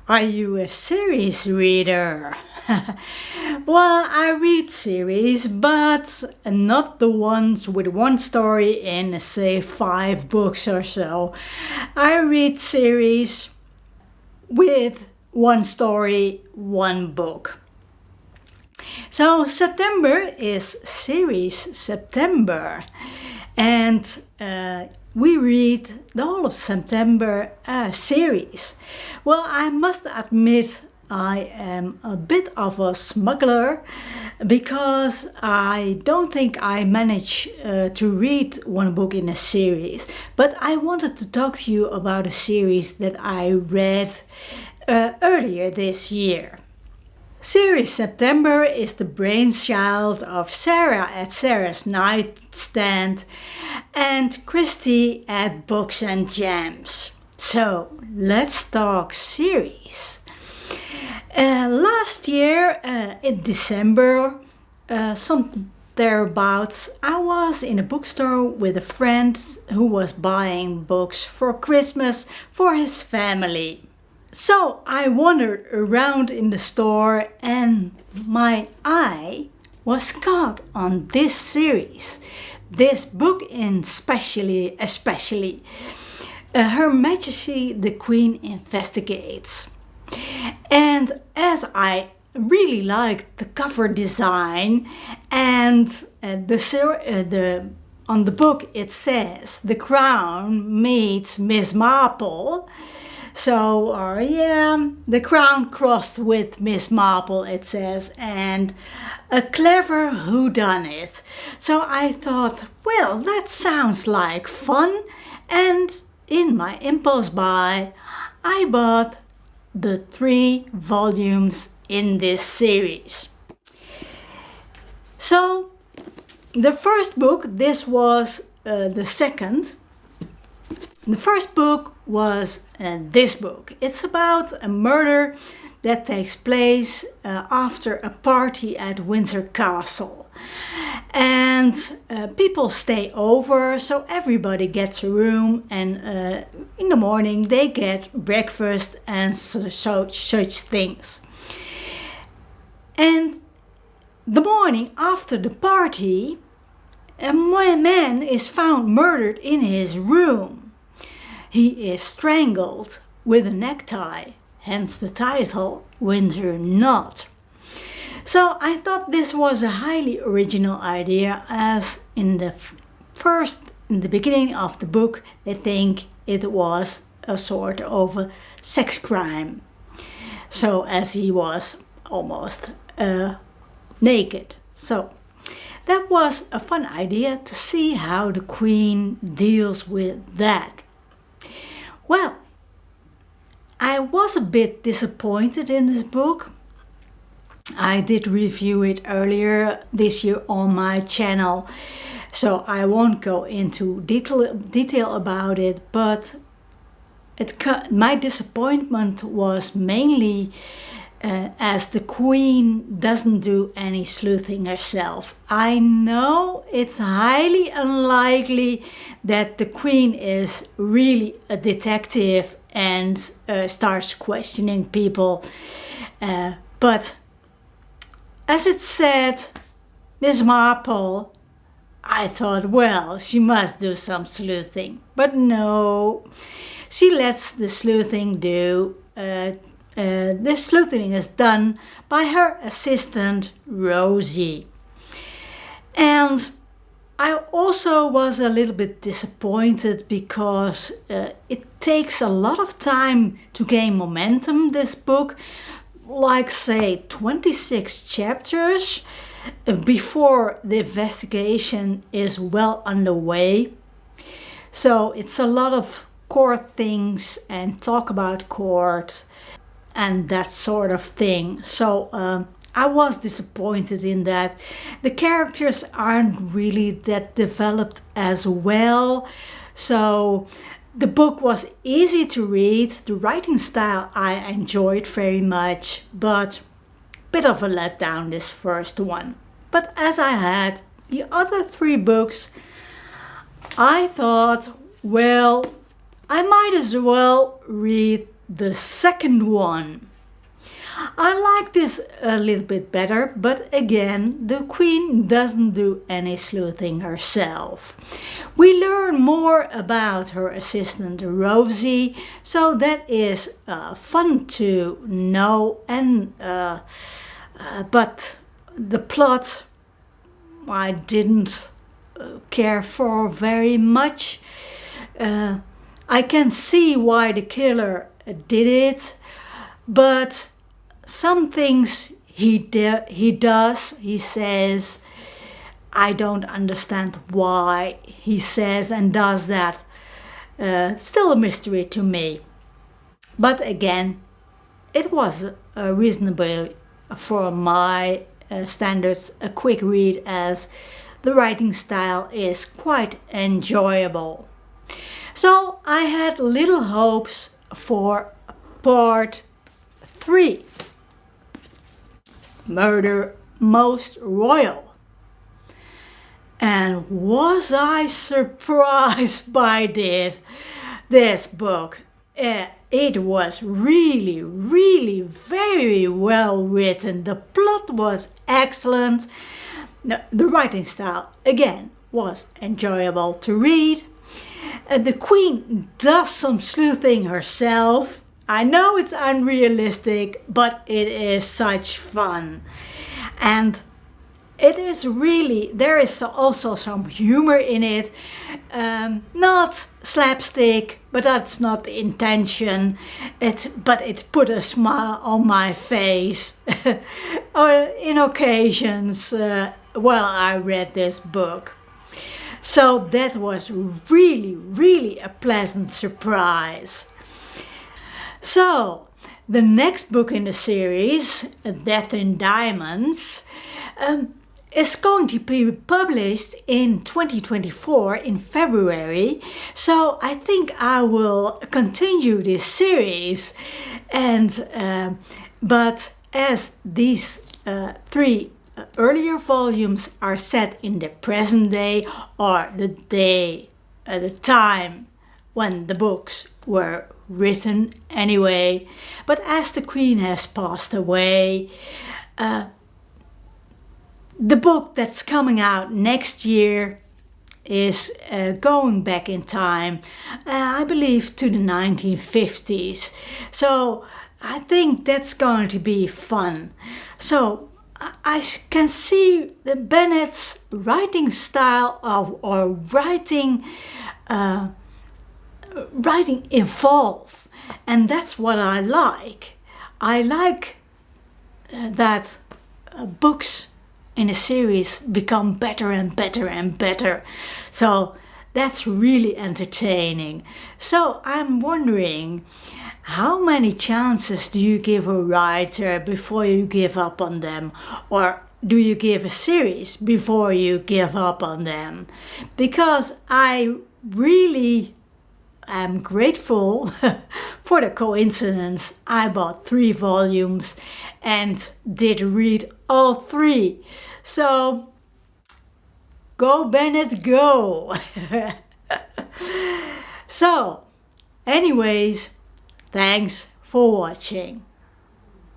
Are you a series reader? Well, I read series, but not the ones with one story in, say, 5 books or so. I read series with one story, one book. So September is series September, and we read the whole of September series. Well, I must admit I am a bit of a smuggler because I don't think I manage to read one book in a series. But I wanted to talk to you about a series that I read earlier this year. Series September is the brainchild of Sarah at Sarah's Nightstand and Christie at Books and Jams. So let's talk series. Last year in December, some thereabouts, I was in a bookstore with a friend who was buying books for Christmas for his family. So I wandered around in the store and my eye was caught on this series, this book especially, Her Majesty the Queen Investigates. And as I really liked the cover design and on the book it says The Crown meets Miss Marple. So, the Crown crossed with Miss Marple, it says, and a clever whodunit. So I thought, well, that sounds like fun. And in my impulse buy, I bought the 3 volumes in this series. So, the first book, this was the second. The first book was this book. It's about a murder that takes place after a party at Windsor Castle. And people stay over, so everybody gets a room, and in the morning they get breakfast and such things. And the morning after the party, a man is found murdered in his room. He is strangled with a necktie, hence the title, Windsor Knot. So I thought this was a highly original idea, as in the beginning of the book, they think it was a sort of a sex crime. So as he was almost naked. So that was a fun idea to see how the Queen deals with that. Well, I was a bit disappointed in this book. I did review it earlier this year on my channel, so I won't go into detail about it, but my disappointment was mainly as the Queen doesn't do any sleuthing herself. I know it's highly unlikely that the Queen is really a detective and starts questioning people, but as it said, Miss Marple, I thought, well, she must do some sleuthing. But no, she lets the sleuthing do. The sleuthing is done by her assistant, Rosie. And I also was a little bit disappointed because it takes a lot of time to gain momentum, this book. Like, say, 26 chapters before the investigation is well underway. So it's a lot of court things and talk about court and that sort of thing. So I was disappointed in that. The characters aren't really that developed as well. So the book was easy to read. The writing style I enjoyed very much, but a bit of a letdown this first one. But as I had the other 3 books, I thought, well, I might as well read the second one. I like this a little bit better, but again, the Queen doesn't do any sleuthing herself. We learn more about her assistant Rosie, so that is fun to know, and but the plot I didn't care for very much. I can see why the killer did it, but some things he does, he says, I don't understand why he says and does that. Still a mystery to me. But again, it was reasonable for my standards, a quick read, as the writing style is quite enjoyable. So I had little hopes for part 3. Murder Most Royal. And was I surprised by this book. It was really, really very well written. The plot was excellent. The writing style, again, was enjoyable to read. The Queen does some sleuthing herself. I know it's unrealistic, but it is such fun. And it is really, there is also some humor in it. Not slapstick, but that's not the intention. But it put a smile on my face in occasions while I read this book. So that was really, really a pleasant surprise. So, the next book in the series, Death in Diamonds, is going to be published in 2024 in February. So I think I will continue this series. And but as these 3 earlier volumes are set in the present day, or the day at the time when the books were written anyway, but as the Queen has passed away, the book that's coming out next year is going back in time, I believe to the 1950s. So I think that's going to be fun. So I can see the Bennett's writing style or writing evolve, and that's what I like. I like that books in a series become better and better and better. So that's really entertaining. So I'm wondering, how many chances do you give a writer before you give up on them? Or do you give a series before you give up on them? Because I really am grateful for the coincidence. I bought 3 volumes and did read all 3. So, go Bennett, go! So, anyways, thanks for watching.